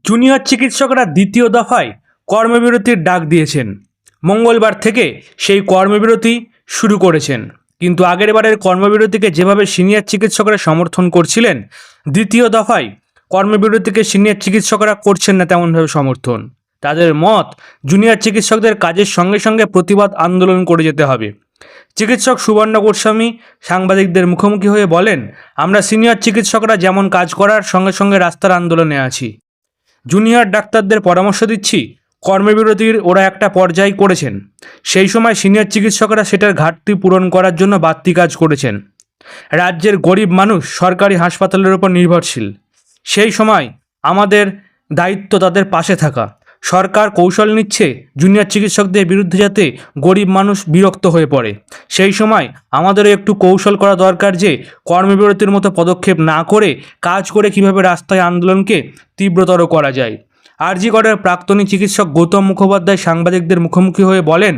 Junior চিকিৎসকরা দ্বিতীয় দফায় কর্মবিরতির ডাক দিয়েছেন। মঙ্গলবার থেকে সেই কর্মবিরতি শুরু করেছেন। কিন্তু আগেরবারের কর্মবিরতিকে যেভাবে সিনিয়র চিকিৎসকরা সমর্থন করছিলেন, দ্বিতীয় দফায় কর্মবিরতিকে সিনিয়র চিকিৎসকরা করছেন না তেমনভাবে সমর্থন। তাদের মত, জুনিয়র চিকিৎসকদের কাজের সঙ্গে সঙ্গে প্রতিবাদ আন্দোলন করে যেতে হবে। চিকিৎসক সুবর্ণ গোস্বামী সাংবাদিকদের মুখোমুখি হয়ে বলেন, আমরা সিনিয়র চিকিৎসকরা যেমন কাজ করার সঙ্গে সঙ্গে রাস্তার আন্দোলনে আছি। জুনিয়র ডাক্তারদের পরামর্শ দিচ্ছি, কর্মবিরতির ওরা একটা পর্যায় করেছেন, সেই সময় সিনিয়র চিকিৎসকরা সেটার ঘাটতি পূরণ করার জন্য বাড়তি কাজ করেছেন। রাজ্যের গরিব মানুষ সরকারি হাসপাতালের উপর নির্ভরশীল, সেই সময় আমাদের দায়িত্ব তাদের পাশে থাকা। সরকার কৌশল নিচ্ছে জুনিয়র চিকিৎসকদের বিরুদ্ধে যাতে গরিব মানুষ বিরক্ত হয়ে পড়ে। সেই সময় আমাদেরও একটু কৌশল করা দরকার যে কর্মবিরতির মতো পদক্ষেপ না করে কাজ করে কিভাবে রাস্তায় আন্দোলনকে তীব্রতর করা যায়। আরজি করের প্রাক্তনী চিকিৎসক গৌতম মুখোপাধ্যায় সাংবাদিকদের মুখোমুখি হয়ে বলেন,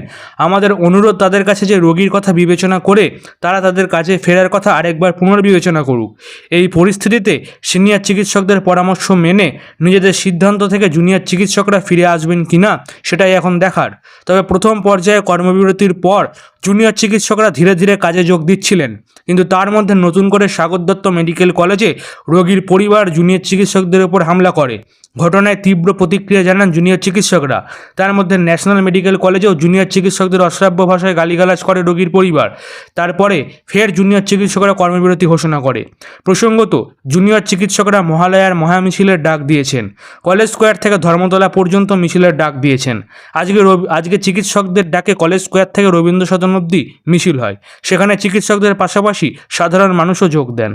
আমাদের অনুরোধ তাদের কাছে যে রোগীর কথা বিবেচনা করে তারা তাদের কাজে ফেরার কথা আরেকবার পুনর্বিবেচনা করুক। এই পরিস্থিতিতে সিনিয়র চিকিৎসকদের পরামর্শ মেনে নিজেদের সিদ্ধান্ত থেকে জুনিয়র চিকিৎসকরা ফিরে আসবেন কিনা সেটাই এখন দেখার। তবে প্রথম পর্যায়ে কর্মবিরতির পর জুনিয়র চিকিৎসকরা ধীরে ধীরে কাজে যোগ দিচ্ছিলেন, কিন্তু তার মধ্যে নতুন করে সাগর দত্ত মেডিকেল কলেজে রোগীর পরিবার জুনিয়র চিকিৎসকদের উপর হামলা করে। ঘটনায় তীব্র প্রতিক্রিয়া জানান জুনিয়র চিকিৎসকরা। তার মধ্যে ন্যাশনাল মেডিকেল কলেজেও জুনিয়র চিকিৎসকদের অশ্রাব্য ভাষায় গালিগালাজ করে রোগীর পরিবার। তারপরে ফের জুনিয়র চিকিৎসকরা কর্মবিরতি ঘোষণা করে। প্রসঙ্গত, জুনিয়র চিকিৎসকরা মহালয়ার মহামিছিলের ডাক দিয়েছেন। কলেজ স্কোয়ার থেকে ধর্মতলা পর্যন্ত মিছিলের ডাক দিয়েছেন। আজকে চিকিৎসকদের ডাকে কলেজ স্কোয়ার থেকে রবীন্দ্র সদন অবধি মিছিল হয়। সেখানে চিকিৎসকদের পাশাপাশি সাধারণ মানুষও যোগ দেন।